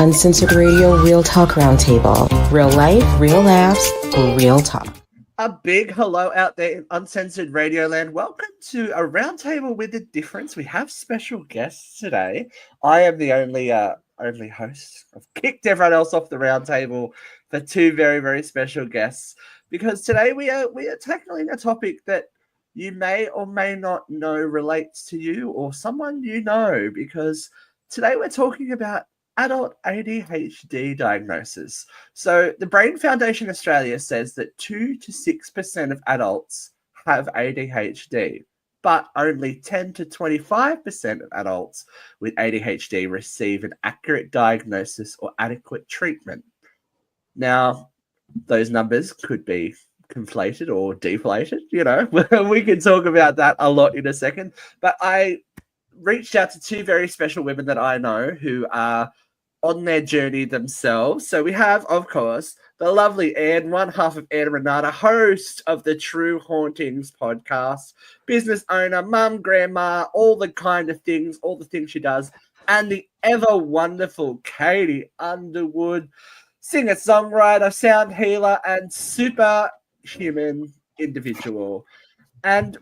Uncensored Radio Real Talk Roundtable. Real life, real laughs, real talk. A big hello out there in Uncensored Radio Land. Welcome to a roundtable with a difference. We have special guests today. I am the only host. I've kicked everyone else off the roundtable for two very, very special guests because today we are tackling a topic that you may or may not know relates to you or someone you know, because today we're talking about adult ADHD diagnosis. So the Brain Foundation Australia says that 2 to 6% of adults have ADHD, but only 10 to 25% of adults with ADHD receive an accurate diagnosis or adequate treatment. Now, those numbers could be conflated or deflated, you know. We can talk about that a lot in a second. But I reached out to two very special women that I know who are on their journey themselves. So we have, of course, the lovely Anne, one half of Anne and Renata, host of the True Hauntings podcast, business owner, mum, grandma, all the things she does, and the ever wonderful Katie Underwood, singer-songwriter, sound healer, and superhuman individual. And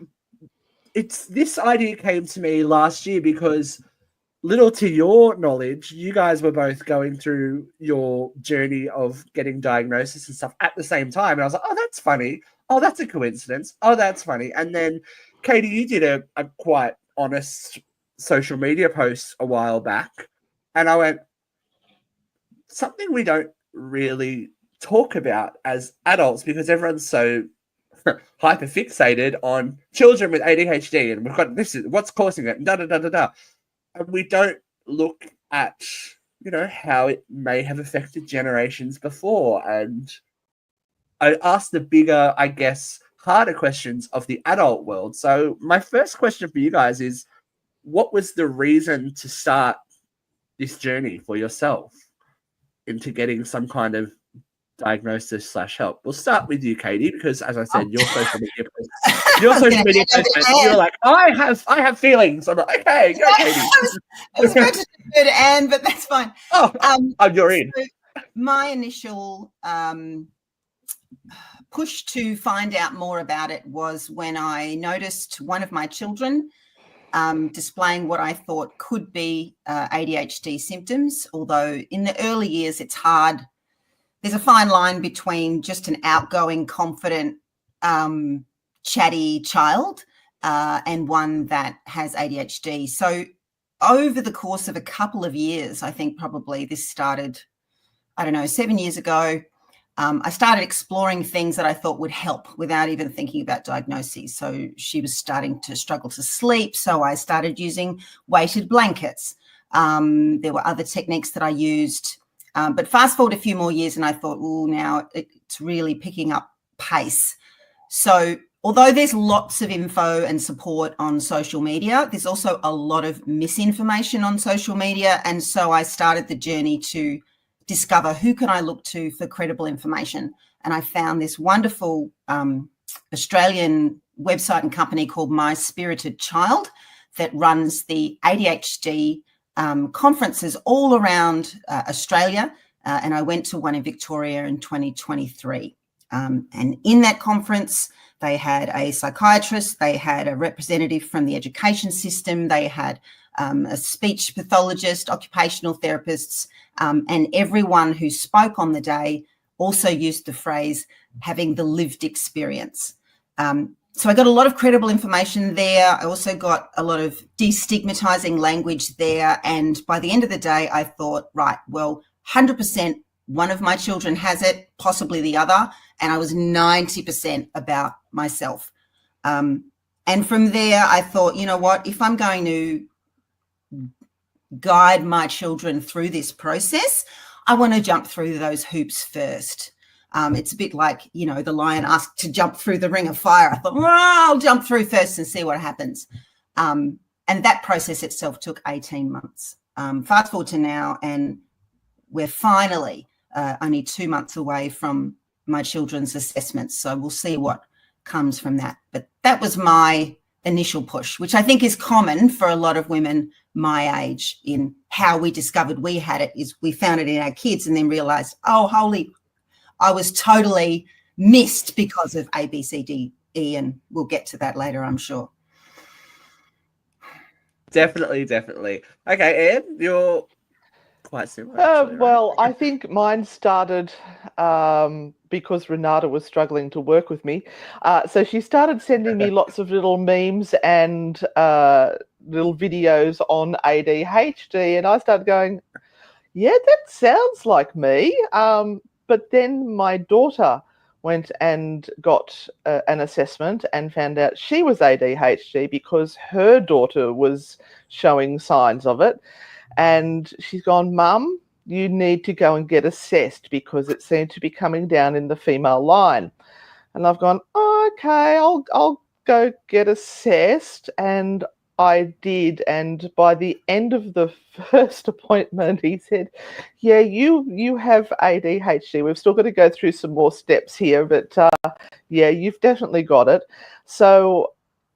this idea came to me last year because, little to your knowledge, you guys were both going through your journey of getting diagnosis and stuff at the same time. And I was like, oh, that's funny. Oh, that's a coincidence. Oh, that's funny. And then, Katie, you did a quite honest social media post a while back. And I went, something we don't really talk about as adults because everyone's so hyper fixated on children with ADHD. And we've got this is what's causing it. And and we don't look at, you know, how it may have affected generations before. And I asked the bigger, I guess, harder questions of the adult world. So my first question for you guys is, what was the reason to start this journey for yourself into getting some kind of diagnosis / help? We'll start with you, Katie, because as I said, your social media post, you're like, I have feelings. I'm like, okay, go, Katie. I was about to go to Anne, but that's fine. You're in. So my initial push to find out more about it was when I noticed one of my children displaying what I thought could be ADHD symptoms, although in the early years it's hard. There's a fine line between just an outgoing, confident, chatty child and one that has ADHD. So over the course of a couple of years, I think probably this started, 7 years ago, I started exploring things that I thought would help without even thinking about diagnoses. So she was starting to struggle to sleep, so I started using weighted blankets. There were other techniques that I used. But fast forward a few more years and I thought, now it's really picking up pace. So although there's lots of info and support on social media, there's also a lot of misinformation on social media. And so I started the journey to discover who can I look to for credible information. And I found this wonderful Australian website and company called My Spirited Child that runs the ADHD conferences all around Australia, and I went to one in Victoria in 2023. And in that conference, they had a psychiatrist, they had a representative from the education system, they had a speech pathologist, occupational therapists, and everyone who spoke on the day also used the phrase having the lived experience. So I got a lot of credible information there. I also got a lot of destigmatizing language there. And by the end of the day, I thought, right, well, 100% one of my children has it, possibly the other. And I was 90% about myself. And from there, I thought, you know what, if I'm going to guide my children through this process, I want to jump through those hoops first. It's a bit like, the lion asked to jump through the ring of fire. I thought, I'll jump through first and see what happens. And that process itself took 18 months. Fast forward to now, and we're finally only 2 months away from my children's assessments. So we'll see what comes from that. But that was my initial push, which I think is common for a lot of women my age. In how we discovered we had it is we found it in our kids and then realized, oh, holy, I was totally missed because of A, B, C, D, E, and we'll get to that later, I'm sure. Definitely. Okay, Anne, you're quite similar. Actually, right? Well, I think mine started because Renata was struggling to work with me. So she started sending me lots of little memes and little videos on ADHD. And I started going, yeah, that sounds like me. But then my daughter went and got an assessment and found out she was ADHD because her daughter was showing signs of it. And she's gone, Mum, you need to go and get assessed because it seemed to be coming down in the female line. And I've gone, oh, okay, I'll go get assessed. And I did. And by the end of the first appointment, he said, yeah, you have ADHD. We've still got to go through some more steps here, but yeah, you've definitely got it. So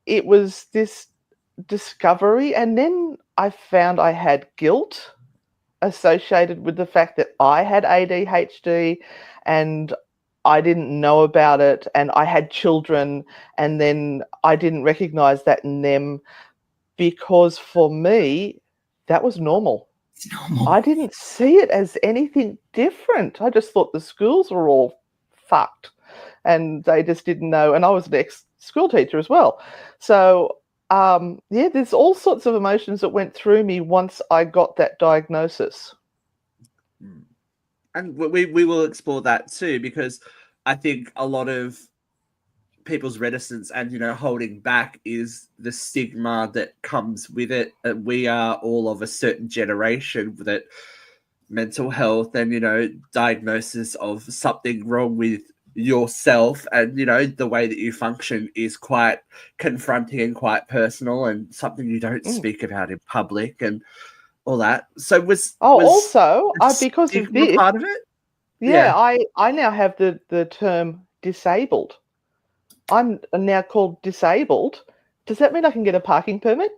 it was this discovery. And then I found I had guilt associated with the fact that I had ADHD and I didn't know about it, and I had children, and then I didn't recognize that in them because for me, that was normal. It's normal. I didn't see it as anything different. I just thought the schools were all fucked and they just didn't know. And I was an ex-school teacher as well. So, yeah, there's all sorts of emotions that went through me once I got that diagnosis. And we will explore that too, because I think a lot of people's reticence and, holding back is the stigma that comes with it. We are all of a certain generation that mental health and, diagnosis of something wrong with yourself and, the way that you function is quite confronting and quite personal and something you don't speak about in public and all that. So also because of this part of it. Yeah. I now have the term disabled. I'm now called disabled. Does that mean I can get a parking permit?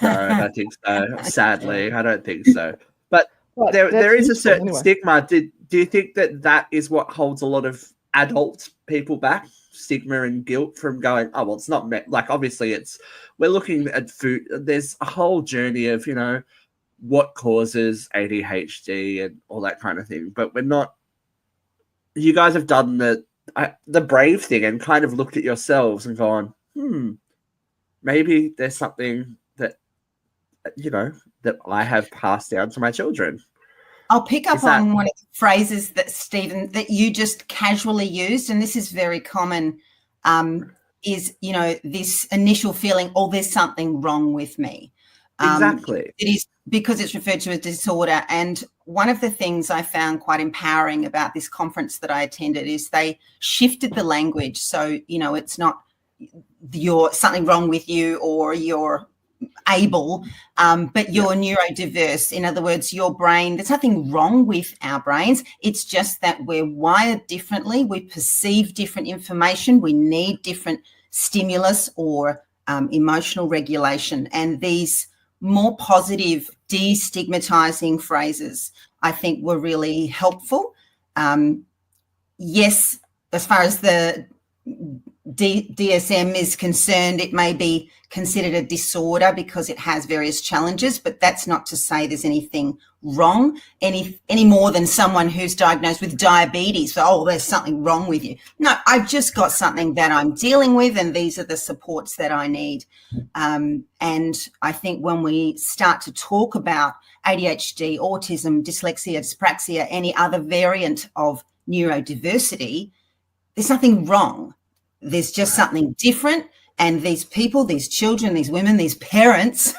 No, I don't think so. Sadly, I don't think so. But there is a certain stigma. Do you think that is what holds a lot of adult people back? Stigma and guilt from going, oh, well, it's not like, obviously we're looking at food. There's a whole journey of, what causes ADHD and all that kind of thing. But we're not, you guys have done the brave thing and kind of looked at yourselves and gone, maybe there's something that, that I have passed down to my children. I'll pick up on one of the phrases that, Stephen, that you just casually used, and this is very common, is, this initial feeling, oh, there's something wrong with me. Exactly. It is because it's referred to as disorder. And one of the things I found quite empowering about this conference that I attended is they shifted the language. So, it's not you're something wrong with you or you're able, but you're neurodiverse. In other words, your brain, there's nothing wrong with our brains. It's just that we're wired differently. We perceive different information. We need different stimulus or emotional regulation. And these more positive, destigmatizing phrases, I think, were really helpful. Yes, as far as the DSM is concerned, it may be considered a disorder because it has various challenges, but that's not to say there's anything wrong any more than someone who's diagnosed with diabetes. So, oh, there's something wrong with you. No, I've just got something that I'm dealing with, and these are the supports that I need. And I think when we start to talk about ADHD, autism, dyslexia, dyspraxia, any other variant of neurodiversity, there's nothing wrong. There's just something different. And these people, these children, these women, these parents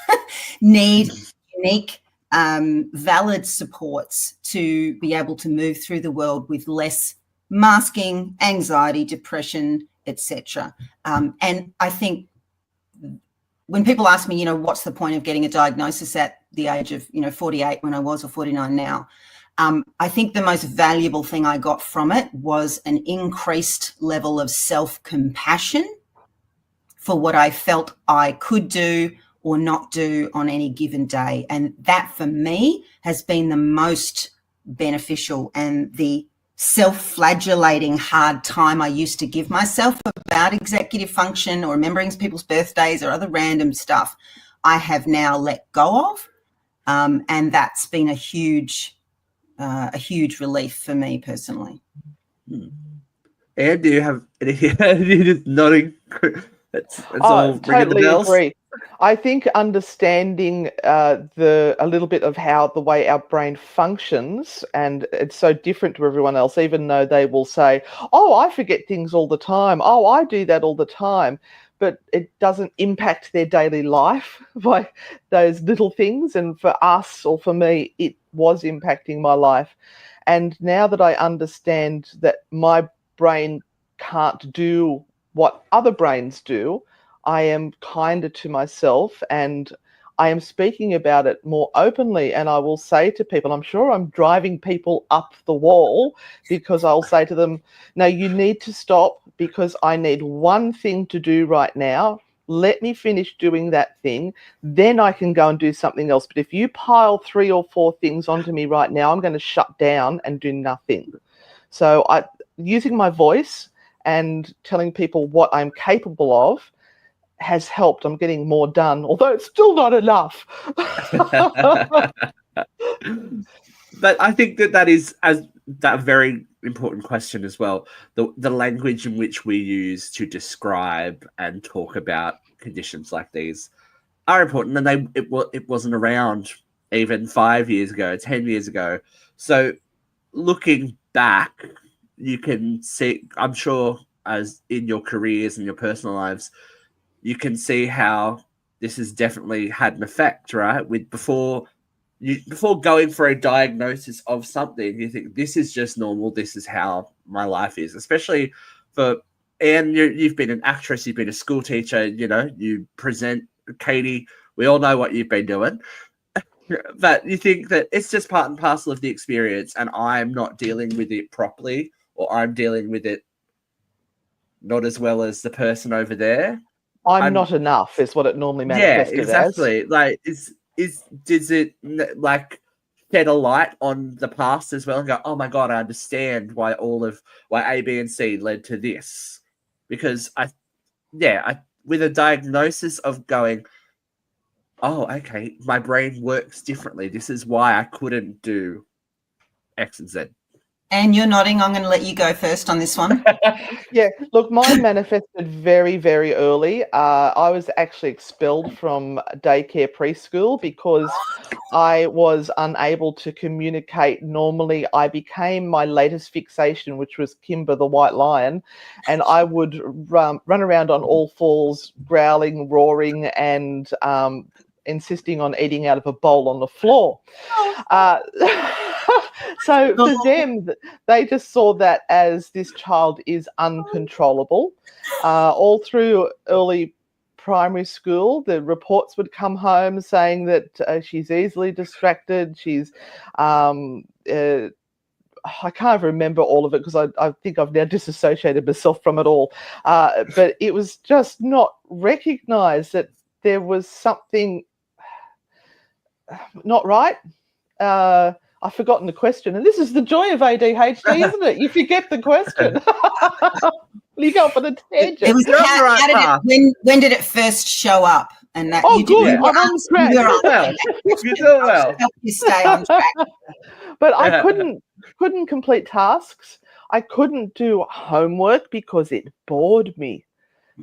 need unique, valid supports to be able to move through the world with less masking, anxiety, depression, etc. And I think when people ask me, what's the point of getting a diagnosis at the age of, 48 when I was, or 49 now, I think the most valuable thing I got from it was an increased level of self-compassion for what I felt I could do or not do on any given day. And that for me has been the most beneficial, and the self-flagellating hard time I used to give myself about executive function or remembering people's birthdays or other random stuff, I have now let go of. And that's been a huge relief for me personally. And do you have any? You're just nodding. That's all ringing the totally bells. agree. I think understanding a little bit of how the way our brain functions, and it's so different to everyone else, even though they will say, "Oh, I forget things all the time. Oh, I do that all the time," but it doesn't impact their daily life by those little things. And for us, or for me, it was impacting my life. And now that I understand that my brain can't do what other brains do, I am kinder to myself, and I am speaking about it more openly. And I will say to people, I'm sure I'm driving people up the wall, because I'll say to them, no, you need to stop, because I need one thing to do right now. Let me finish doing that thing, then I can go and do something else. But if you pile 3 or 4 things onto me right now, I'm going to shut down and do nothing. So using my voice and telling people what I'm capable of has helped. I'm getting more done, although it's still not enough. But I think that is that very important question as well. The language in which we use to describe and talk about conditions like these are important, and it wasn't around even 5 years ago, 10 years ago. So looking back, you can see, I'm sure, as in your careers and your personal lives, you can see how this has definitely had an effect, right? Before going for a diagnosis of something, you think this is just normal. This is how my life is. Especially for Anne, you've been an actress, you've been a school teacher. You present. Katie, we all know what you've been doing. But you think that it's just part and parcel of the experience, and I'm not dealing with it properly, or I'm dealing with it not as well as the person over there. I'm not enough is what it normally manifested as. Yeah, exactly. Like, does it like shed a light on the past as well and go, oh my God, I understand why A, B, and C led to this? Because with a diagnosis of going, oh, okay, my brain works differently. This is why I couldn't do X and Z. And you're nodding. I'm going to let you go first on this one. Yeah, look, mine manifested very, very early. I was actually expelled from daycare preschool because I was unable to communicate normally. I became my latest fixation, which was Kimber the White Lion, and I would run around on all fours, growling, roaring, and insisting on eating out of a bowl on the floor. So for them, they just saw that as this child is uncontrollable. All through early primary school, the reports would come home saying that she's easily distracted. She's I can't remember all of it because I think I've now disassociated myself from it all. But it was just not recognised that there was something not right. I've forgotten the question, and this is the joy of ADHD, isn't it? You forget the question. You go off on a tangent. It was when did it first show up? And that good. I'm on track. You do well. Help you stay on track. But I couldn't complete tasks. I couldn't do homework because it bored me.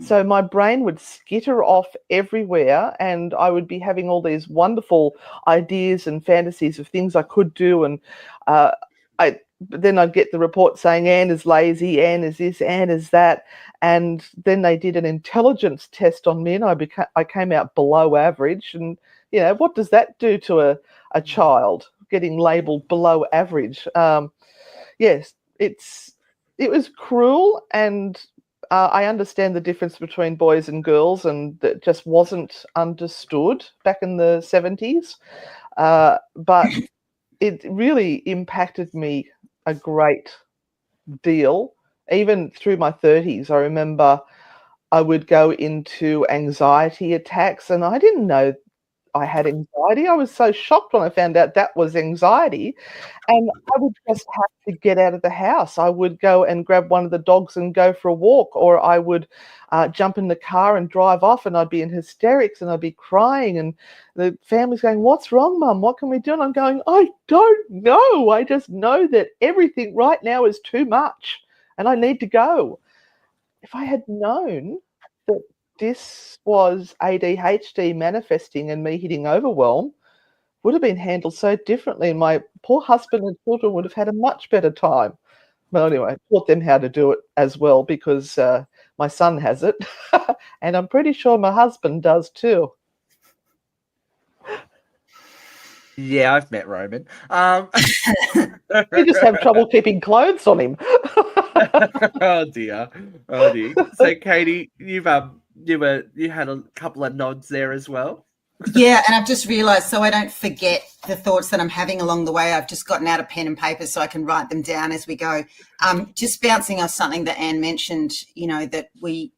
So my brain would skitter off everywhere, and I would be having all these wonderful ideas and fantasies of things I could do. And then I'd get the report saying Anne is lazy, Anne is this, Anne is that. And then they did an intelligence test on me, and I came out below average. And, what does that do to a child, getting labelled below average? Yes, it was cruel, and I understand the difference between boys and girls, and that just wasn't understood back in the 70s. But it really impacted me a great deal, even through my 30s. I remember I would go into anxiety attacks, and I didn't know I had anxiety. I was so shocked when I found out that was anxiety. And I would just have to get out of the house. I would go and grab one of the dogs and go for a walk, or I would jump in the car and drive off, and I'd be in hysterics and I'd be crying. And the family's going, "What's wrong, Mum? What can we do?" And I'm going, "I don't know. I just know that everything right now is too much and I need to go." If I had known that this was ADHD manifesting and me hitting overwhelm, would have been handled so differently, and my poor husband and children would have had a much better time. Well, anyway, I taught them how to do it as well, because my son has it, and I'm pretty sure my husband does too. Yeah, I've met Roman. We just have trouble keeping clothes on him. Oh dear. So, Katie, you had a couple of nods there as well. Yeah, and I've just realised, so I don't forget the thoughts that I'm having along the way, I've just gotten out a pen and paper so I can write them down as we go. Just bouncing off something that Anne mentioned, that we've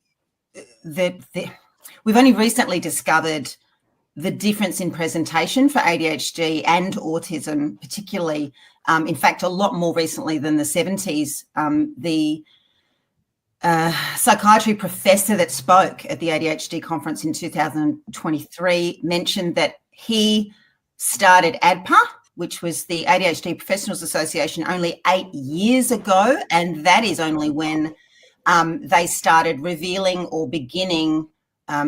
only recently discovered the difference in presentation for ADHD and autism, particularly. In fact, a lot more recently than the 70s. The psychiatry professor that spoke at the ADHD conference in 2023 mentioned that he started ADPA, which was the ADHD Professionals Association, only 8 years ago, and that is only when they started revealing or beginning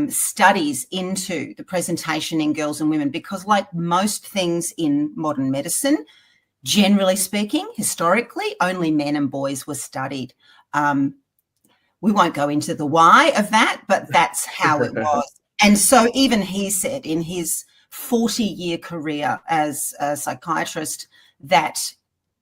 studies into the presentation in girls and women, because like most things in modern medicine, generally speaking, historically, only men and boys were studied. We won't go into the why of that, but that's how it was. And so even he said in his 40-year career as a psychiatrist that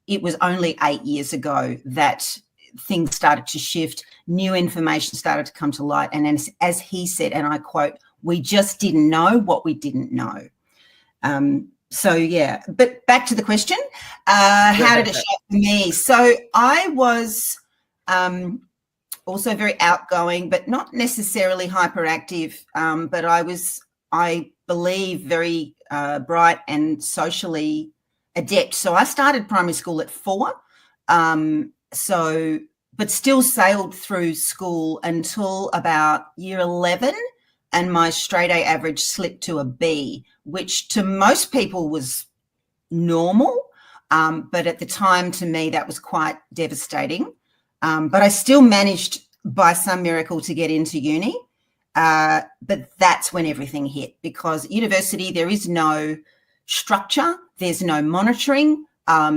it was only 8 years ago that things started to shift, new information started to come to light. And as he said, and I quote, "We just didn't know what we didn't know." So, yeah, but back to the question, how did it show up for me? So I was also very outgoing, but not necessarily hyperactive, but I believe, very bright and socially adept. So I started primary school at 4, but still sailed through school until about year 11, and my straight A average slipped to a B, which to most people was normal, but at the time to me that was quite devastating. But I still managed by some miracle to get into uni. But that's when everything hit, because at university there is no structure, there's no monitoring,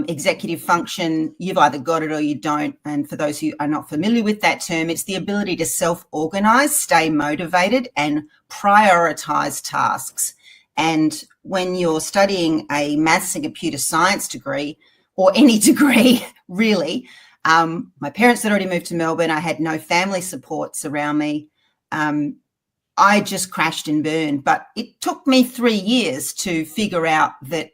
executive function, you've either got it or you don't. And for those who are not familiar with that term, it's the ability to self-organise, stay motivated and prioritise tasks. And when you're studying a maths and computer science degree, or any degree really, my parents had already moved to Melbourne. I had no family supports around me. I just crashed and burned. But it took me 3 years to figure out that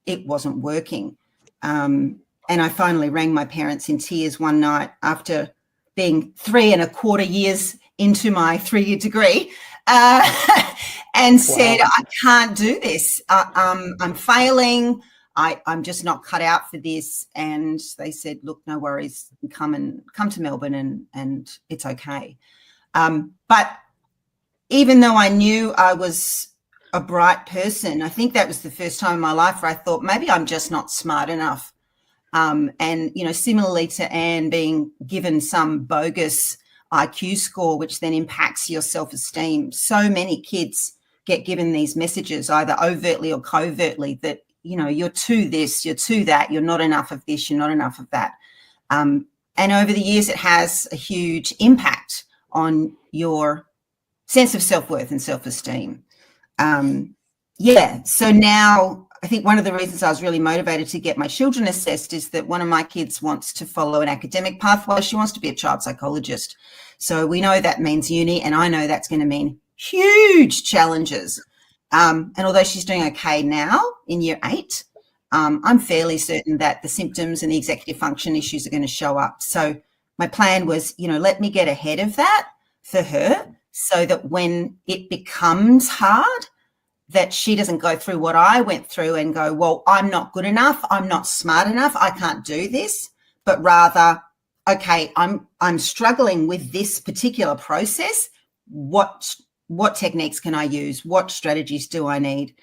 it wasn't working. And I finally rang my parents in tears one night after being 3.25 years into my 3-year degree, and said, "I can't do this. I'm failing. I'm just not cut out for this." And they said, "Look, no worries, come to Melbourne and it's okay." But even though I knew I was a bright person, I think that was the first time in my life where I thought maybe I'm just not smart enough. And, similarly to Anne, being given some bogus IQ score, which then impacts your self-esteem. So many kids get given these messages, either overtly or covertly, that, you're too this, you're too that, you're not enough of this, you're not enough of that. And over the years, it has a huge impact on your sense of self-worth and self-esteem. So now I think one of the reasons I was really motivated to get my children assessed is that one of my kids wants to follow an academic pathway. She wants to be a child psychologist. So we know that means uni, and I know that's going to mean huge challenges. And although she's doing okay now in year 8, I'm fairly certain that the symptoms and the executive function issues are going to show up. So my plan was, let me get ahead of that for her so that when it becomes hard, that she doesn't go through what I went through and go, well, I'm not good enough, I'm not smart enough, I can't do this, but rather, okay, I'm struggling with this particular process. What techniques can I use? What strategies do I need?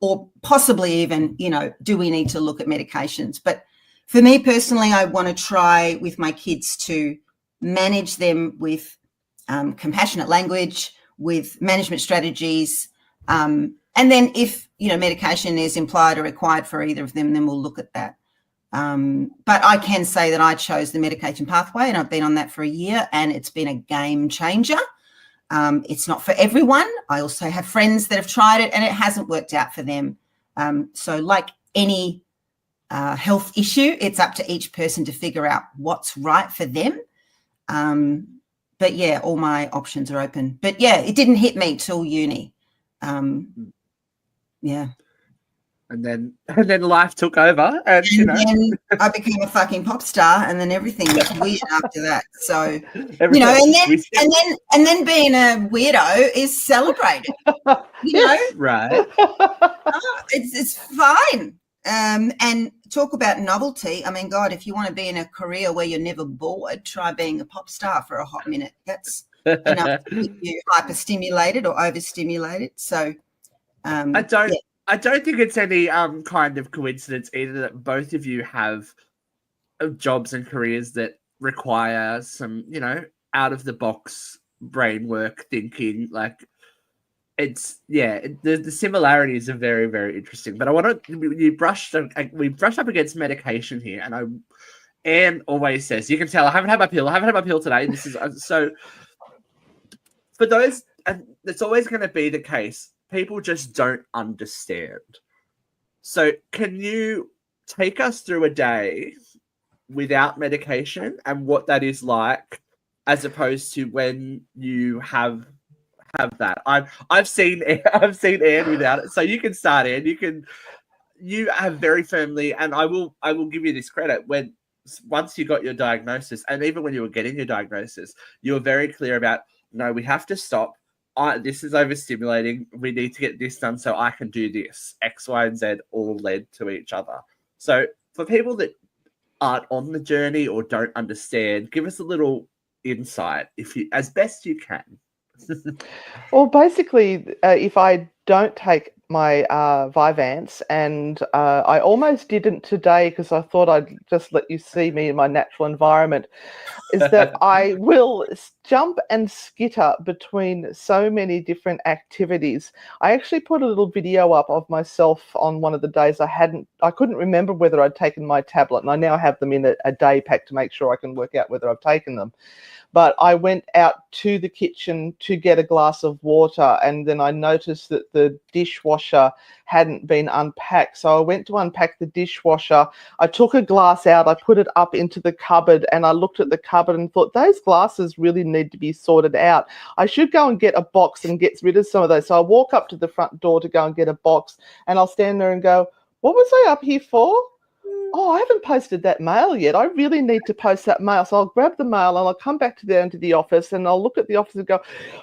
Or possibly even, do we need to look at medications? But for me personally, I want to try with my kids to manage them with compassionate language, with management strategies. And then if, medication is implied or required for either of them, then we'll look at that. But I can say that I chose the medication pathway and I've been on that for a year and it's been a game changer. It's not for everyone. I also have friends that have tried it and it hasn't worked out for them. So like any health issue, it's up to each person to figure out what's right for them. But yeah, all my options are open. But yeah, it didn't hit me till uni. Yeah. And then life took over, and then I became a fucking pop star, and then everything was weird after that. So and then being a weirdo is celebrated. Right? It's fine. And talk about novelty. I mean, God, if you want to be in a career where you're never bored, try being a pop star for a hot minute. That's enough to keep you hyperstimulated or overstimulated. So I don't think it's any kind of coincidence either that both of you have jobs and careers that require some, out of the box brain work thinking. Like it's the similarities are very, very interesting. But I want to we brushed up against medication here, and Anne always says, you can tell I haven't had my pill today. This is so for those, and it's always going to be the case. People just don't understand. So can you take us through a day without medication and what that is like, as opposed to when you have that? I've seen Anne without it. So you can start, Anne. You have very firmly, and I will give you this credit, once you got your diagnosis, and even when you were getting your diagnosis, you were very clear about, no, we have to stop. This is overstimulating. We need to get this done so I can do this. X, Y, and Z all led to each other. So for people that aren't on the journey or don't understand, give us a little insight, as best you can. Well, basically, if I don't take my Vyvanse, and I almost didn't today because I thought I'd just let you see me in my natural environment, is that I will jump and skitter between so many different activities. I actually put a little video up of myself on one of the days I couldn't remember whether I'd taken my tablet, and I now have them in a day pack to make sure I can work out whether I've taken them. But I went out to the kitchen to get a glass of water, and then I noticed that the dishwasher hadn't been unpacked. So I went to unpack the dishwasher. I took a glass out, I put it up into the cupboard, and I looked at the cupboard and thought, those glasses really need to be sorted out. I should go and get a box and get rid of some of those. So I walk up to the front door to go and get a box, and I'll stand there and go, what was I up here for? Oh, I haven't posted that mail yet. I really need to post that mail. So I'll grab the mail and I'll come back down to the office, and I'll look at the office and go,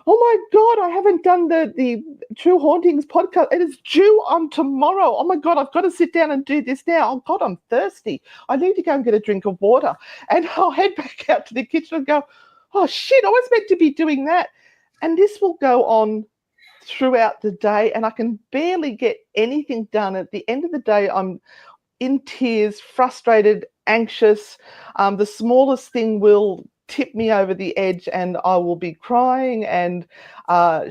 oh my God, I haven't done the True Hauntings podcast. It is due on tomorrow. Oh my God, I've got to sit down and do this now. Oh God, I'm thirsty. I need to go and get a drink of water. And I'll head back out to the kitchen and go, oh shit, I was meant to be doing that. And this will go on throughout the day, and I can barely get anything done. At the end of the day, I'm in tears, frustrated, anxious. The smallest thing will tip me over the edge, and I will be crying and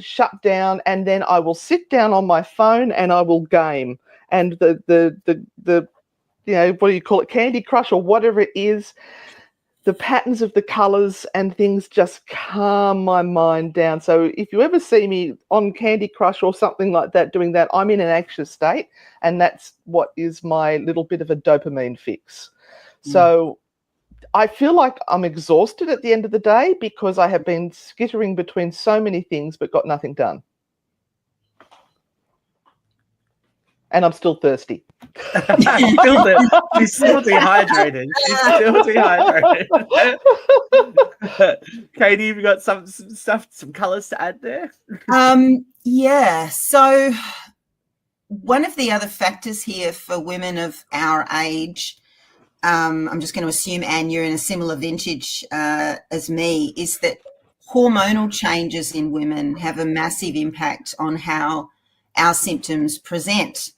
shut down. And then I will sit down on my phone and I will game. And the what do you call it, Candy Crush or whatever it is, the patterns of the colours and things just calm my mind down. So if you ever see me on Candy Crush or something like that doing that, I'm in an anxious state, and that's what is my little bit of a dopamine fix. So I feel like I'm exhausted at the end of the day because I have been skittering between so many things but got nothing done. And I'm still thirsty. She's still dehydrated. Katie, have you got some stuff, some colours to add there? Yeah. So one of the other factors here for women of our age, I'm just going to assume, Anne, you're in a similar vintage as me, is that hormonal changes in women have a massive impact on how our symptoms present.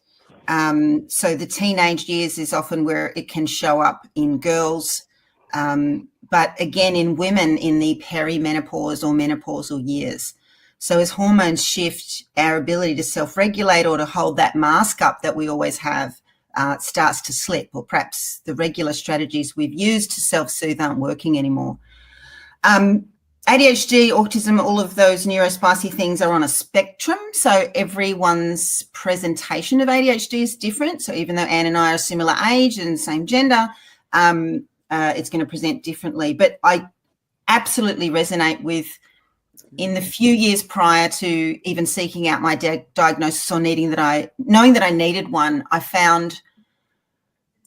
So the teenage years is often where it can show up in girls, but again in women in the perimenopause or menopausal years. So as hormones shift, our ability to self-regulate or to hold that mask up that we always have starts to slip, or perhaps the regular strategies we've used to self-soothe aren't working anymore. ADHD, autism, all of those neurospicy things are on a spectrum. So everyone's presentation of ADHD is different. So even though Anne and I are similar age and same gender, it's going to present differently. But I absolutely resonate with, in the few years prior to even seeking out my diagnosis or knowing that I needed one, I found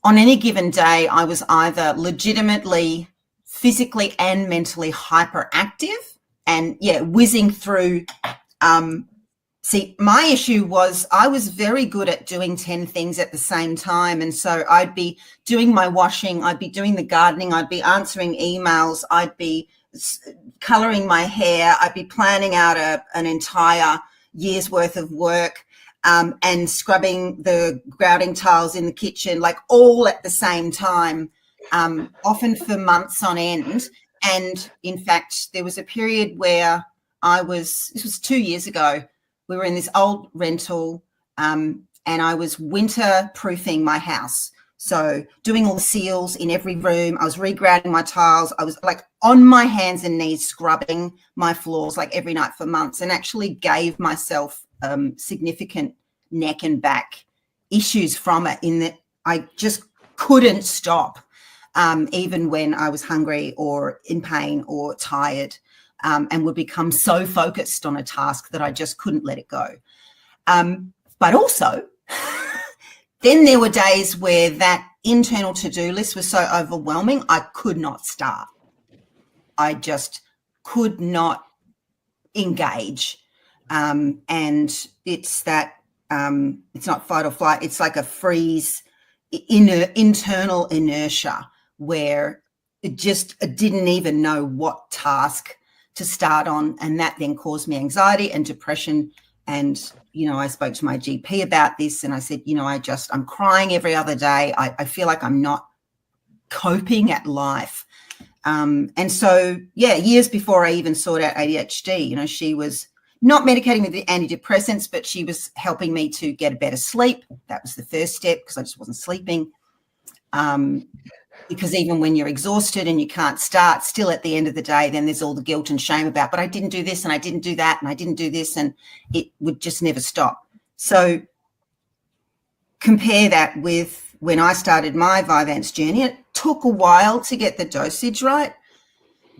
on any given day I was either legitimately physically and mentally hyperactive and whizzing through. See, my issue was I was very good at doing 10 things at the same time. And so I'd be doing my washing, I'd be doing the gardening, I'd be answering emails, I'd be colouring my hair, I'd be planning out an entire year's worth of work, and scrubbing the grouting tiles in the kitchen, like all at the same time. Often for months on end. And in fact, there was a period where this was 2 years ago, we were in this old rental, and I was winter proofing my house. So doing all the seals in every room, I was regrouting my tiles, I was like on my hands and knees scrubbing my floors like every night for months, and actually gave myself significant neck and back issues from it, in that I just couldn't stop. Even when I was hungry or in pain or tired, and would become so focused on a task that I just couldn't let it go. But also, then there were days where that internal to-do list was so overwhelming, I could not start. I just could not engage. And it's that, it's not fight or flight, it's like a freeze, internal inertia, where I didn't even know what task to start on. And that then caused me anxiety and depression. And, I spoke to my GP about this, and I said, I'm crying every other day. I feel like I'm not coping at life. And so, years before I even sought out ADHD, she was not medicating me with antidepressants, but she was helping me to get a better sleep. That was the first step, because I just wasn't sleeping. Because even when you're exhausted and you can't start, still at the end of the day, then there's all the guilt and shame about, but I didn't do this and I didn't do that and I didn't do this, and it would just never stop. So compare that with when I started my Vyvanse journey. It took a while to get the dosage right.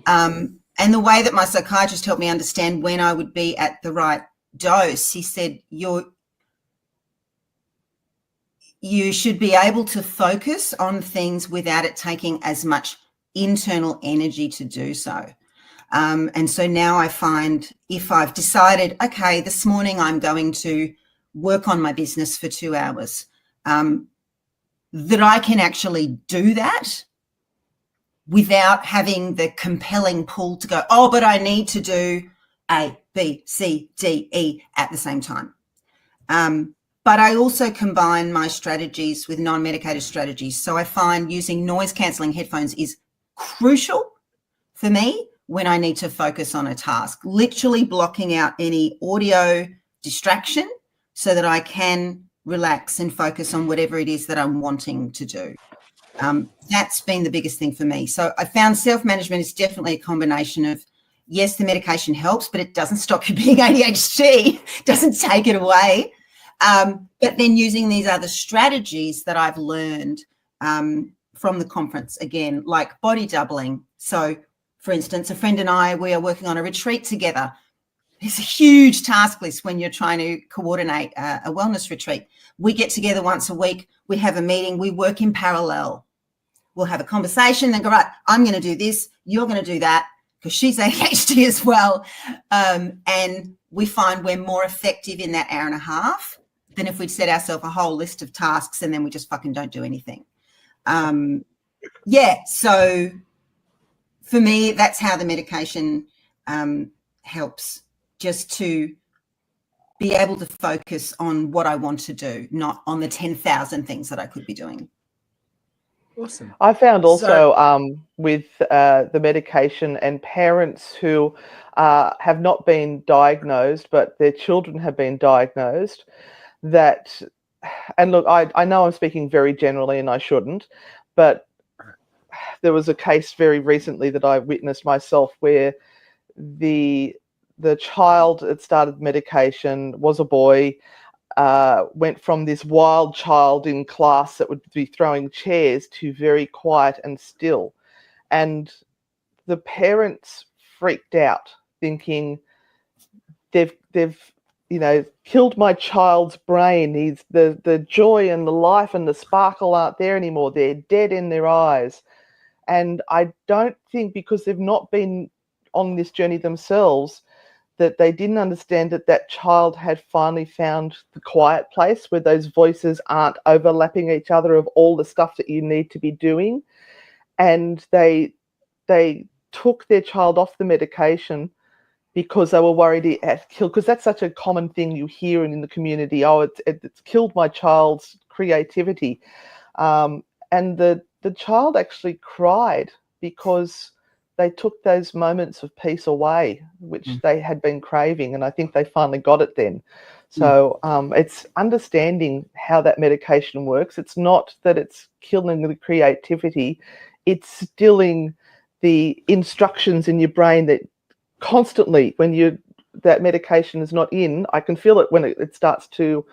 And the way that my psychiatrist helped me understand when I would be at the right dose, he said, you should be able to focus on things without it taking as much internal energy to do so. And so now I find, if I've decided, okay, this morning I'm going to work on my business for 2 hours, that I can actually do that without having the compelling pull to go, oh, but I need to do A, B, C, D, E at the same time. But I also combine my strategies with non-medicated strategies. So I find using noise-cancelling headphones is crucial for me when I need to focus on a task, literally blocking out any audio distraction so that I can relax and focus on whatever it is that I'm wanting to do. That's been the biggest thing for me. So I found self-management is definitely a combination of, yes, the medication helps, but it doesn't stop you being ADHD, doesn't take it away. But then using these other strategies that I've learned from the conference, again, like body doubling. So, for instance, a friend and I, we are working on a retreat together. It's a huge task list when you're trying to coordinate a wellness retreat. We get together once a week. We have a meeting. We work in parallel. We'll have a conversation, then go, right, I'm going to do this. You're going to do that, because she's ADHD as well. And we find we're more effective in that hour and a half than if we'd set ourselves a whole list of tasks and then we just fucking don't do anything. So for me, that's how the medication helps, just to be able to focus on what I want to do, not on the 10,000 things that I could be doing. Awesome. I found also with the medication and parents who have not been diagnosed, but their children have been diagnosed, that, and look, I know I'm speaking very generally and I shouldn't, but there was a case very recently that I witnessed myself where the child that started medication was a boy, went from this wild child in class that would be throwing chairs to very quiet and still. And the parents freaked out, thinking they've killed my child's brain. He's the joy and the life and the sparkle aren't there anymore. They're dead in their eyes. And I don't think, because they've not been on this journey themselves, that they didn't understand that child had finally found the quiet place where those voices aren't overlapping each other of all the stuff that you need to be doing. And they took their child off the medication because they were worried it had killed, because that's such a common thing you hear in the community. Oh, it's killed my child's creativity. And the child actually cried because they took those moments of peace away, which they had been craving. And I think they finally got it then. So it's understanding how that medication works. It's not that it's killing the creativity. It's stilling the instructions in your brain that constantly, when that medication is not in, I can feel it when it starts to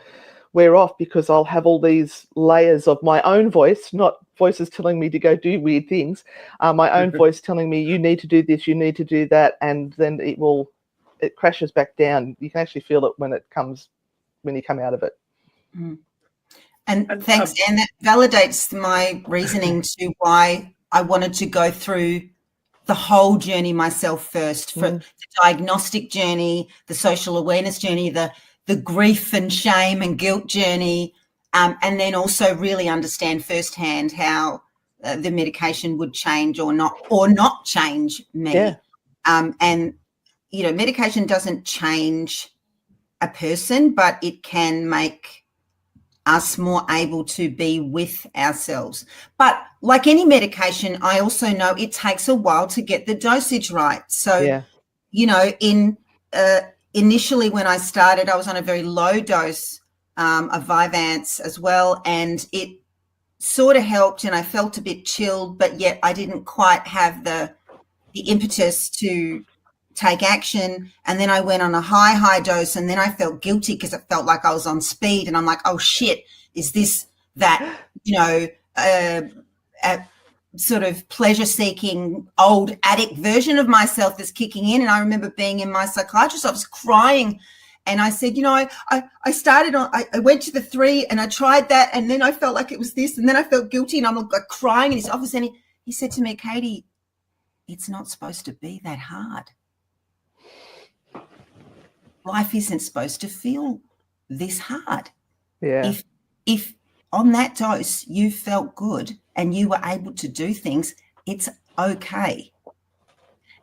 wear off, because I'll have all these layers of my own voice, not voices telling me to go do weird things, my own voice telling me, you need to do this, you need to do that, and then it crashes back down. You can actually feel it when you come out of it. And thanks, Anne. That validates my reasoning to why I wanted to go through the whole journey myself first, for the diagnostic journey, the social awareness journey, the grief and shame and guilt journey, and then also really understand firsthand how the medication would change or not change me. Yeah. And, medication doesn't change a person, but it can make us more able to be with ourselves. But like any medication, I also know it takes a while to get the dosage right. So, initially when I started, I was on a very low dose of Vyvanse as well, and it sort of helped and I felt a bit chilled, but yet I didn't quite have the impetus to take action. And then I went on a high dose, and then I felt guilty because it felt like I was on speed, and I'm like, oh shit, is this that, sort of pleasure-seeking old addict version of myself that's kicking in? And I remember being in my psychiatrist's office crying, and I said, I went to the 3 and I tried that, and then I felt like it was this, and then I felt guilty, and I'm like crying in his office, and he said to me, Katie, it's not supposed to be that hard. Life isn't supposed to feel this hard. Yeah. If on that dose you felt good and you were able to do things, it's okay.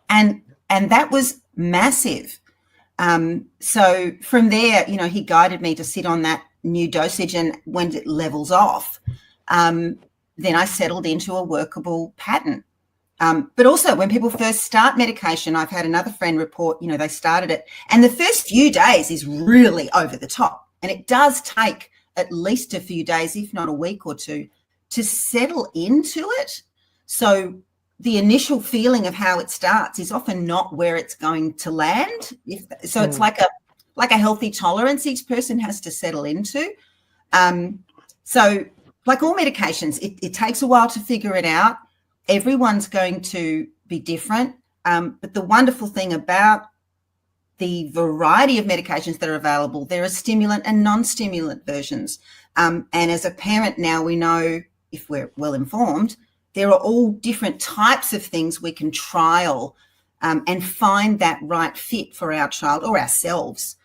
And that was massive. So from there, he guided me to sit on that new dosage, and when it levels off, then I settled into a workable pattern. But also when people first start medication, I've had another friend report, they started it, and the first few days is really over the top. And it does take at least a few days, if not a week or two, to settle into it. So the initial feeling of how it starts is often not where it's going to land. It's like a healthy tolerance each person has to settle into. So like all medications, it takes a while to figure it out. Everyone's going to be different. But the wonderful thing about the variety of medications that are available. There are stimulant and non-stimulant versions. And as a parent now, we know, if we're well informed, there are all different types of things we can trial and find that right fit for our child or ourselves,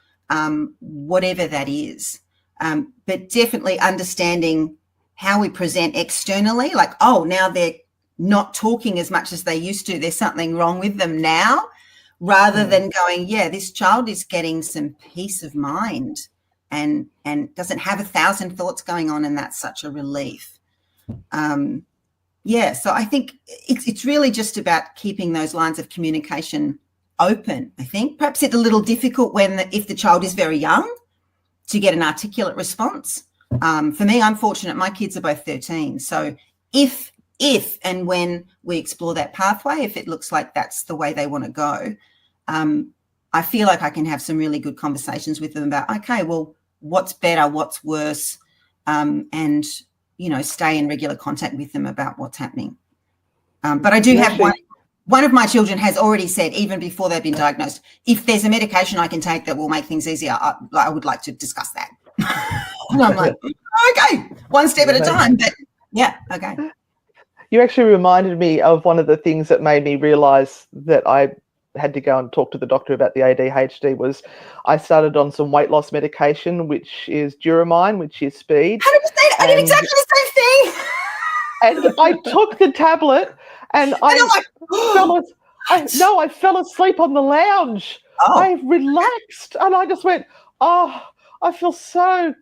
whatever that is. But definitely understanding how we present externally, like, oh, now they're not talking as much as they used to. There's something wrong with them now, rather than going, yeah, this child is getting some peace of mind and doesn't have 1,000 thoughts going on, and that's such a relief. So I think it's really just about keeping those lines of communication open. I think perhaps it's a little difficult if the child is very young to get an articulate response. For me, I'm fortunate. My kids are both 13. So if and when we explore that pathway, if it looks like that's the way they want to go, I feel like I can have some really good conversations with them about, okay, well, what's better, what's worse, and, stay in regular contact with them about what's happening. But I do have one of my children has already said, even before they've been diagnosed, if there's a medication I can take that will make things easier, I would like to discuss that. And I'm like, okay, one step at a time. But yeah, okay. You actually reminded me of one of the things that made me realise that I had to go and talk to the doctor about the ADHD was I started on some weight loss medication, which is Duramine, which is speed. 100%. I did exactly the same thing. And I took the tablet and I fell asleep on the lounge. Oh. I relaxed and I just went, oh, I feel so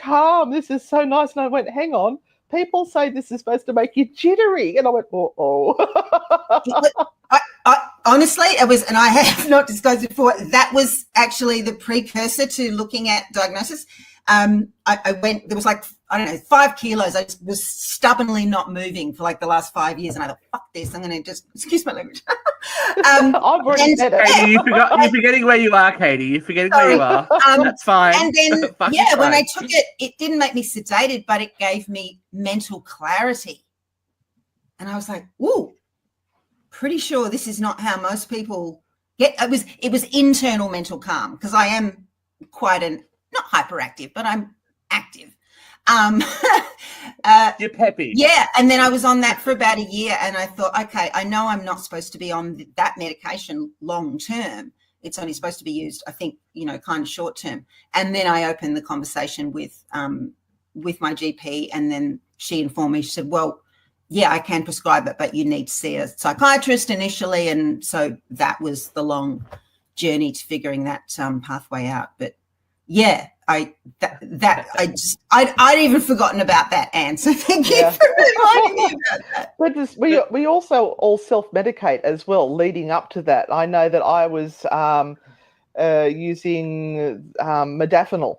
calm. This is so nice. And I went, hang on. People say this is supposed to make you jittery. And I went, oh. I honestly, it was, and I have not disclosed it before, that was actually the precursor to looking at diagnosis. I went, there was 5 kilos. I just was stubbornly not moving for the last 5 years. And I thought, fuck this, I'm going to just, excuse my language. I've already said it. Katie, you're forgetting where you are, Katie. You're forgetting where you are. That's fine. And then, when I took it, it didn't make me sedated, but it gave me mental clarity. And I was like, ooh, pretty sure this is not how most people get. It was internal mental calm, because I am quite not hyperactive, but I'm active. You're peppy. Yeah. And then I was on that for about a year and I thought, okay, I know I'm not supposed to be on that medication long term. It's only supposed to be used, I think, kind of short term. And then I opened the conversation with my GP, and then she informed me, she said, well, yeah, I can prescribe it, but you need to see a psychiatrist initially. And so that was the long journey to figuring that pathway out. But yeah, I'd even forgotten about that, Anne. So thank you for reminding me about that. But we also all self-medicate as well leading up to that. I know that I was using modafinil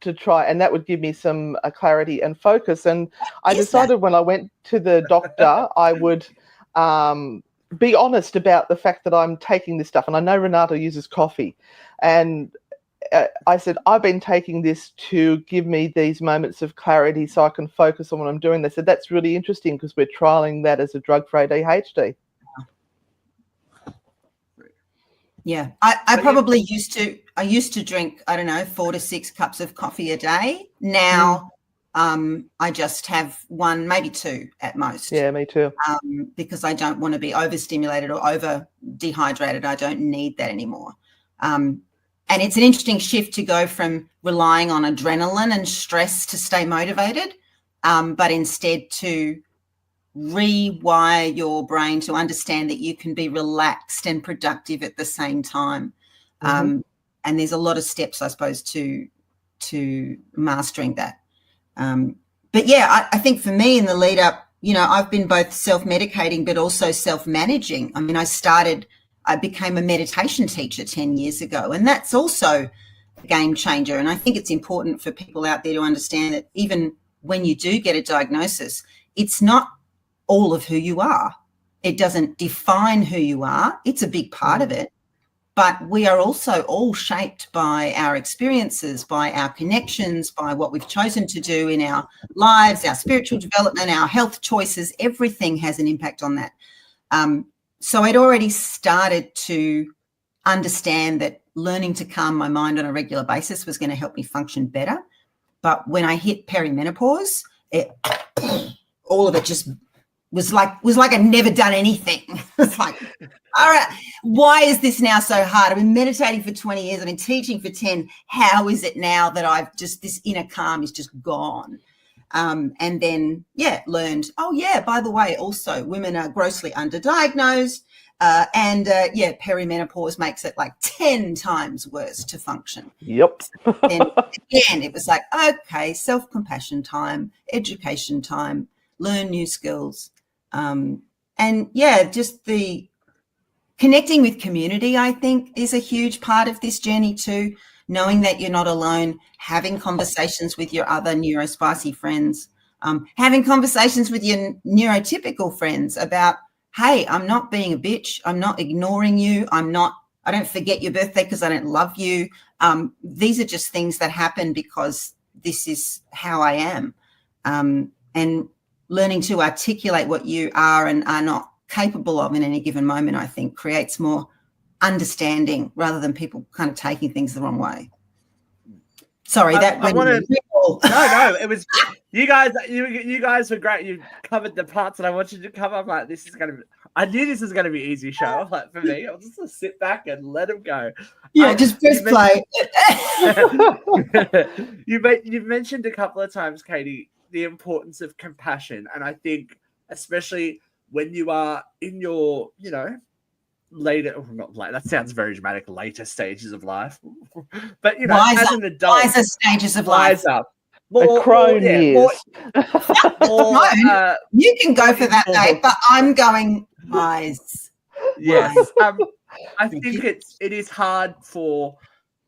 to try, and that would give me some clarity and focus. And I decided when I went to the doctor, I would be honest about the fact that I'm taking this stuff. And I know Renata uses coffee, and I said, I've been taking this to give me these moments of clarity so I can focus on what I'm doing. They said, that's really interesting because we're trialing that as a drug for ADHD. Yeah, I used to drink, 4 to 6 cups of coffee a day. Now I just have 1, maybe 2 at most. Yeah, me too. Because I don't want to be overstimulated or over dehydrated. I don't need that anymore. And it's an interesting shift to go from relying on adrenaline and stress to stay motivated, but instead to rewire your brain to understand that you can be relaxed and productive at the same time. And there's a lot of steps, I suppose, to mastering that. But yeah, I think for me in the lead up, I've been both self-medicating but also self-managing. I mean, I became a meditation teacher 10 years ago, and that's also a game changer. And I think it's important for people out there to understand that even when you do get a diagnosis, it's not all of who you are. It doesn't define who you are. It's a big part of it. But we are also all shaped by our experiences, by our connections, by what we've chosen to do in our lives, our spiritual development, our health choices. Everything has an impact on that. So I'd already started to understand that learning to calm my mind on a regular basis was going to help me function better. But when I hit perimenopause, all of it just was like I've never done anything. It's like, all right, why is this now so hard? I've been meditating for 20 years. I've been teaching for 10. How is it now that this inner calm is just gone? And then, learned, by the way, also women are grossly underdiagnosed. And perimenopause makes it like 10 times worse to function. Yep. Then again, it was like, okay, self-compassion time, education time, learn new skills. Just the connecting with community, I think, is a huge part of this journey too. Knowing that you're not alone, having conversations with your other neurospicy friends, having conversations with your neurotypical friends about, hey, I'm not being a bitch. I'm not ignoring you. I don't forget your birthday because I don't love you. These are just things that happen because this is how I am. And learning to articulate what you are and are not capable of in any given moment, I think, creates more understanding rather than people kind of taking things the wrong way. Sorry, No, it was you guys were great. You covered the parts that I wanted to cover. I'm like, I knew this was gonna be easy show. Like for me, I'll just sit back and let them go. Yeah, just press play. You've mentioned a couple of times, Katie, the importance of compassion, and I think especially when you are in your, later, not late, that sounds very dramatic, later stages of life, but as an adult, wiser stages of life, crone years. You can go for that, Dave, but I'm going wise. Yes. I think it is hard for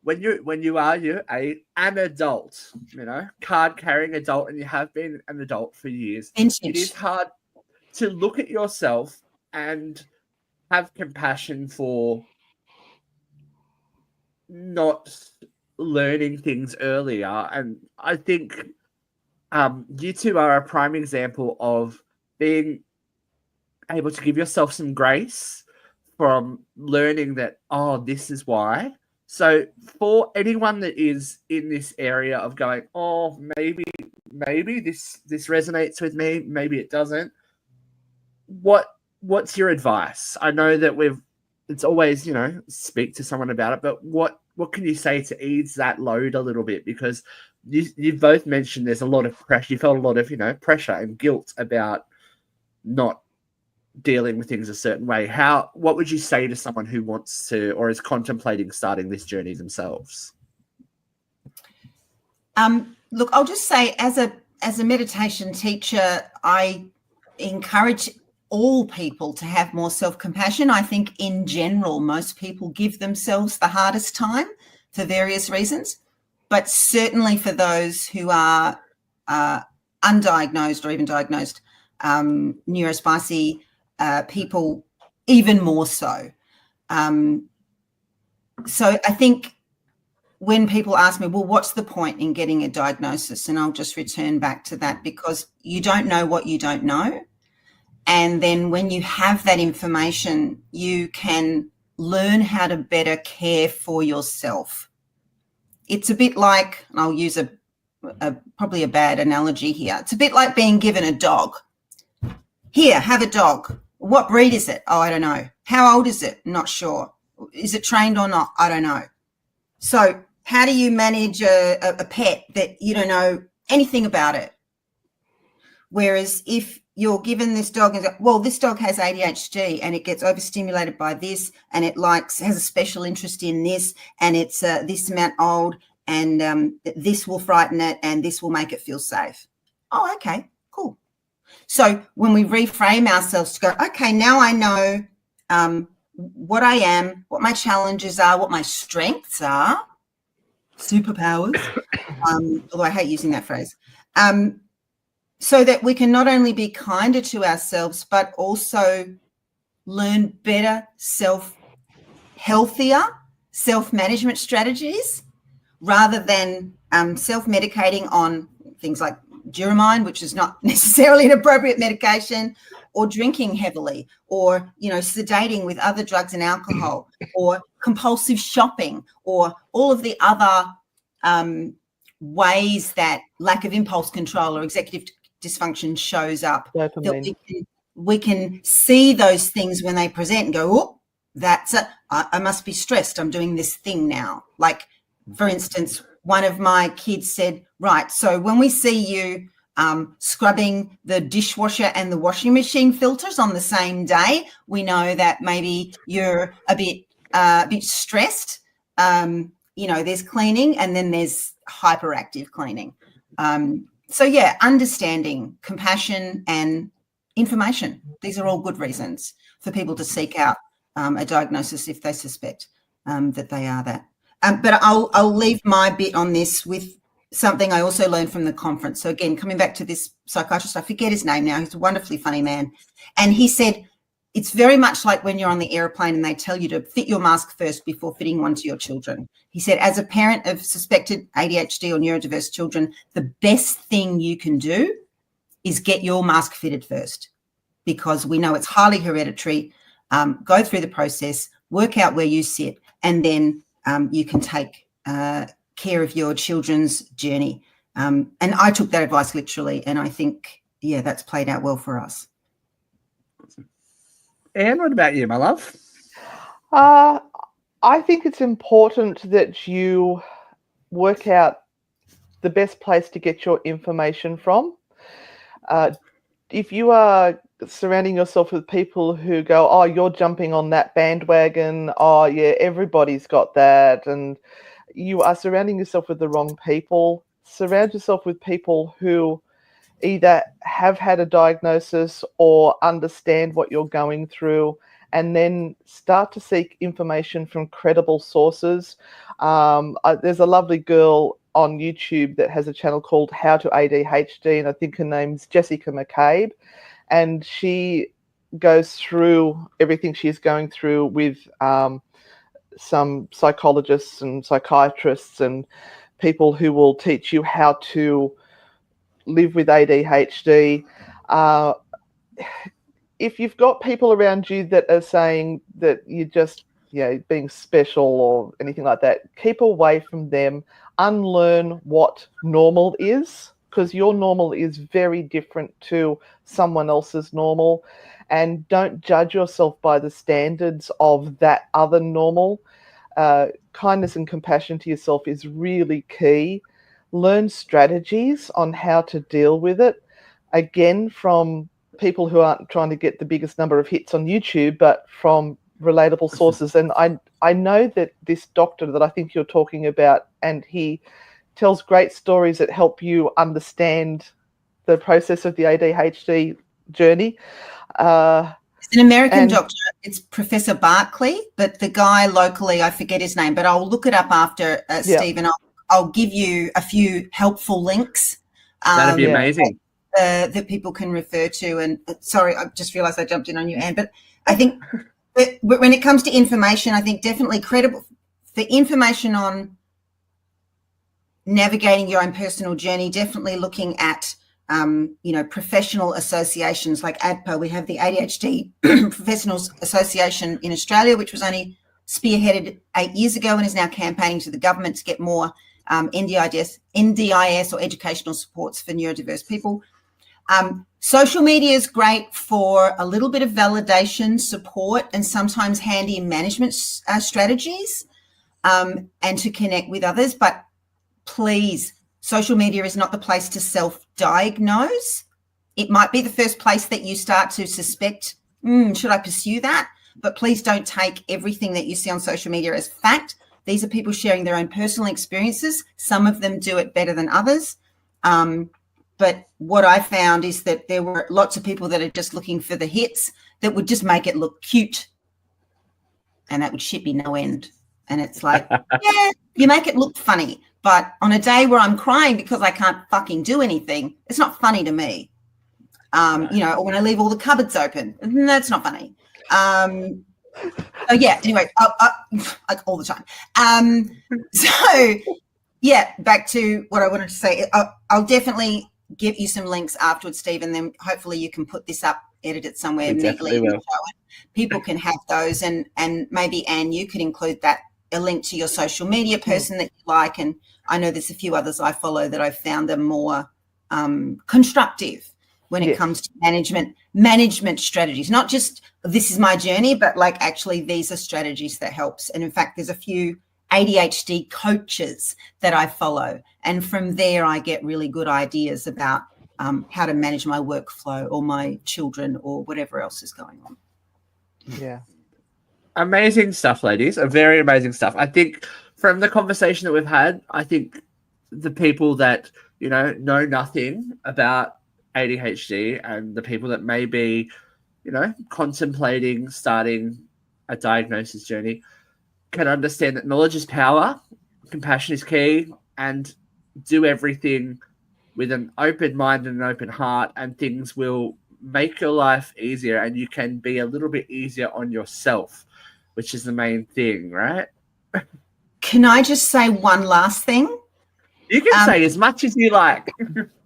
when you are an adult, card carrying adult, and you have been an adult for years. It is hard to look at yourself and have compassion for not learning things earlier. And I think you two are a prime example of being able to give yourself some grace from learning that, this is why. So for anyone that is in this area of going, maybe this resonates with me, maybe it doesn't, what's your advice? I know that it's always, speak to someone about it, but what can you say to ease that load a little bit? Because you both mentioned there's a lot of pressure. You felt a lot of, pressure and guilt about not dealing with things a certain way. What would you say to someone who wants to or is contemplating starting this journey themselves? Look, I'll just say as a meditation teacher, I encourage all people to have more self-compassion. I think in general, most people give themselves the hardest time for various reasons, but certainly for those who are undiagnosed or even diagnosed neurospicy people, even more so. So I think when people ask me, well, what's the point in getting a diagnosis? And I'll just return back to that, because you don't know what you don't know. And then when you have that information, you can learn how to better care for yourself. It's a bit like, and I'll use probably a bad analogy here. It's a bit like being given a dog. Here, have a dog. What breed is it? Oh, I don't know. How old is it? Not sure. Is it trained or not? I don't know. So how do you manage a pet that you don't know anything about it? Whereas if you're given this dog and go, well, this dog has ADHD and it gets overstimulated by this, and it has a special interest in this, and it's this amount old, and this will frighten it, and this will make it feel safe. Oh, okay, cool. So when we reframe ourselves to go, okay, now I know what I am, what my challenges are, what my strengths are, superpowers, although I hate using that phrase, so that we can not only be kinder to ourselves, but also learn better healthier self-management strategies, rather than self-medicating on things like Duromine, which is not necessarily an appropriate medication, or drinking heavily, or, sedating with other drugs and alcohol, or compulsive shopping, or all of the other ways that lack of impulse control or executive dysfunction shows up, Dopamine. that we can see those things when they present and go, oh, I must be stressed. I'm doing this thing now. Like, for instance, one of my kids said, right, so when we see you scrubbing the dishwasher and the washing machine filters on the same day, we know that maybe you're a bit stressed. There's cleaning, and then there's hyperactive cleaning. Understanding, compassion, and information. These are all good reasons for people to seek out a diagnosis if they suspect that they are that. But I'll leave my bit on this with something I also learned from the conference. So again, coming back to this psychiatrist, I forget his name now. He's a wonderfully funny man. And he said, it's very much like when you're on the airplane and they tell you to fit your mask first before fitting one to your children. He said, as a parent of suspected ADHD or neurodiverse children, the best thing you can do is get your mask fitted first, because we know it's highly hereditary. Go through the process, work out where you sit, and then you can take care of your children's journey. And I took that advice literally, and I think, that's played out well for us. Anne, what about you, my love? I think it's important that you work out the best place to get your information from. If you are surrounding yourself with people who go, oh, you're jumping on that bandwagon, oh yeah, everybody's got that, and you are surrounding yourself with the wrong people. Surround yourself with people who either have had a diagnosis or understand what you're going through, and then start to seek information from credible sources. There's a lovely girl on YouTube that has a channel called How to ADHD, and I think her name's Jessica McCabe, and she goes through everything she's going through with some psychologists and psychiatrists and people who will teach you how to live with ADHD. If you've got people around you that are saying that you're just being special or anything like that, keep away from them. Unlearn what normal is, because your normal is very different to someone else's normal, and don't judge yourself by the standards of that other normal. Kindness and compassion to yourself is really key. Learn strategies on how to deal with it, again, from people who aren't trying to get the biggest number of hits on YouTube, but from relatable sources. And I know that this doctor that I think you're talking about, and he tells great stories that help you understand the process of the ADHD journey. It's an American doctor. It's Professor Barkley, but the guy locally, I forget his name, but I'll look it up after, Steve, and I'll give you a few helpful links. That'd be amazing. That people can refer to. And sorry, I just realised I jumped in on you, Anne, but I think when it comes to information, I think definitely credible for information on navigating your own personal journey, definitely looking at professional associations like ADPA. We have the ADHD Professionals Association in Australia, which was only spearheaded 8 years ago and is now campaigning to the government to get more NDIS or educational supports for neurodiverse people. Social media is great for a little bit of validation, support, and sometimes handy management strategies, and to connect with others. But please, social media is not the place to self-diagnose. It might be the first place that you start to suspect, should I pursue that? But please don't take everything that you see on social media as fact. These are people sharing their own personal experiences. Some of them do it better than others. But what I found is that there were lots of people that are just looking for the hits that would just make it look cute. And that would shit me no end. And it's like, yeah, you make it look funny. But on a day where I'm crying because I can't fucking do anything, it's not funny to me. Or when I leave all the cupboards open, that's not funny. Anyway, like all the time. Back to what I wanted to say. I'll definitely give you some links afterwards, Steve, and then hopefully you can put this up, edit it somewhere We neatly. definitely will. People can have those, and maybe, Anne, you could include that, a link to your social media person that you like. And I know there's a few others I follow that I've found are more constructive when it comes to management strategies. Not just this is my journey, but like actually these are strategies that helps. And in fact, there's a few ADHD coaches that I follow, and from there I get really good ideas about how to manage my workflow or my children or whatever else is going on. Yeah. Amazing stuff, ladies. Very amazing stuff. I think from the conversation that we've had, I think the people that, know nothing about ADHD and the people that may be, contemplating starting a diagnosis journey can understand that knowledge is power, compassion is key, and do everything with an open mind and an open heart, and things will make your life easier, and you can be a little bit easier on yourself, which is the main thing, right? Can I just say one last thing? You can say as much as you like.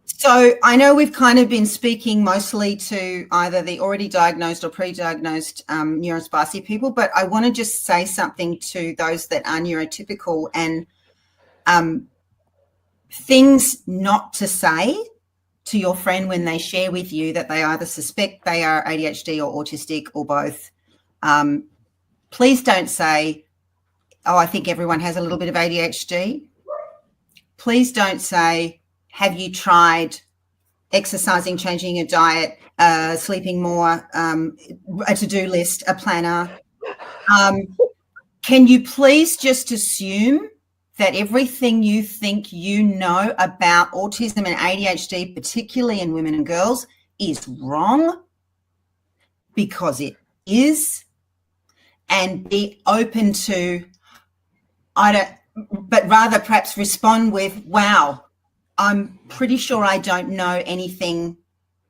So I know we've kind of been speaking mostly to either the already diagnosed or pre-diagnosed neurospicy people, but I want to just say something to those that are neurotypical and things not to say to your friend when they share with you that they either suspect they are ADHD or autistic or both. Please don't say, oh, I think everyone has a little bit of ADHD. Please don't say, have you tried exercising, changing your diet, sleeping more, a to-do list, a planner? Can you please just assume that everything you think you know about autism and ADHD, particularly in women and girls, is wrong? Because it is. And be open to, but rather perhaps respond with, wow, I'm pretty sure I don't know anything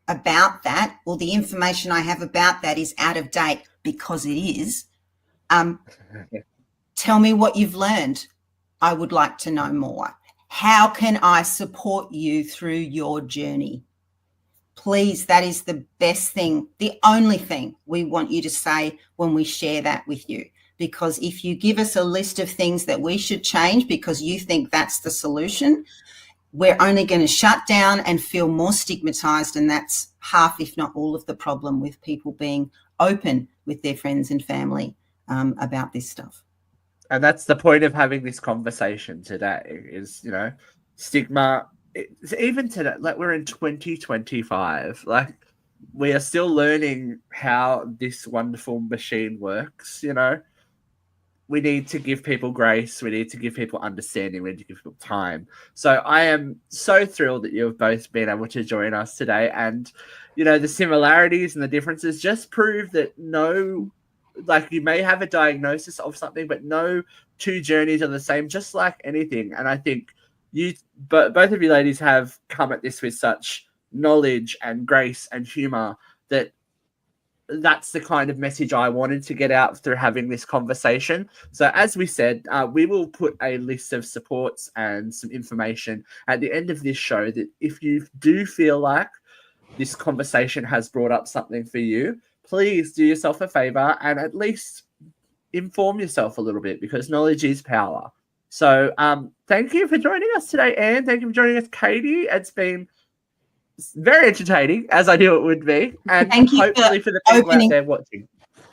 about that, or the information I have about that is out of date, because it is. Tell me what you've learned. I would like to know more. How can I support you through your journey? Please, that is the best thing, the only thing we want you to say when we share that with you. Because if you give us a list of things that we should change because you think that's the solution, we're only going to shut down and feel more stigmatized. And that's half, if not all, of the problem with people being open with their friends and family about this stuff. And that's the point of having this conversation today is, stigma. It's even today, like we're in 2025, like we are still learning how this wonderful machine works, We need to give people grace. We need to give people understanding. We need to give people time. So I am so thrilled that you've both been able to join us today. And, the similarities and the differences just prove that you may have a diagnosis of something, but no two journeys are the same, just like anything. And I think both of you ladies have come at this with such knowledge and grace and humor that's the kind of message I wanted to get out through having this conversation. So as we said, we will put a list of supports and some information at the end of this show that if you do feel like this conversation has brought up something for you, please do yourself a favor and at least inform yourself a little bit, because knowledge is power. So thank you for joining us today, Anne. Thank you for joining us, Katie. It's been very entertaining, as I knew it would be. And hopefully for the people out there watching.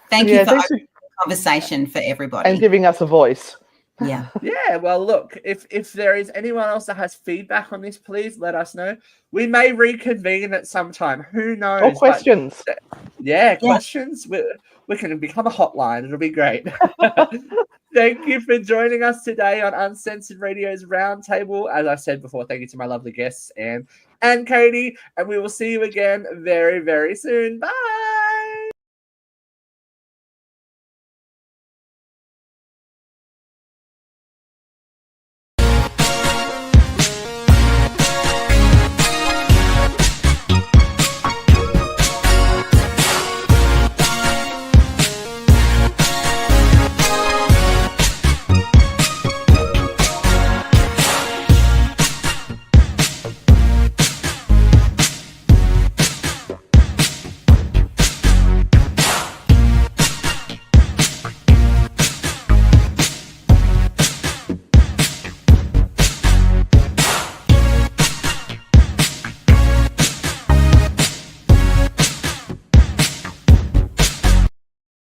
Thank you for opening the conversation for everybody. And giving us a voice. Yeah. Yeah, well, look, if there is anyone else that has feedback on this, please let us know. We may reconvene at some time. Who knows? Or questions. Questions. We can become a hotline. It'll be great. Thank you for joining us today on Uncensored Radio's Roundtable. As I said before, thank you to my lovely guests, Anne and Katie. And we will see you again very, very soon. Bye.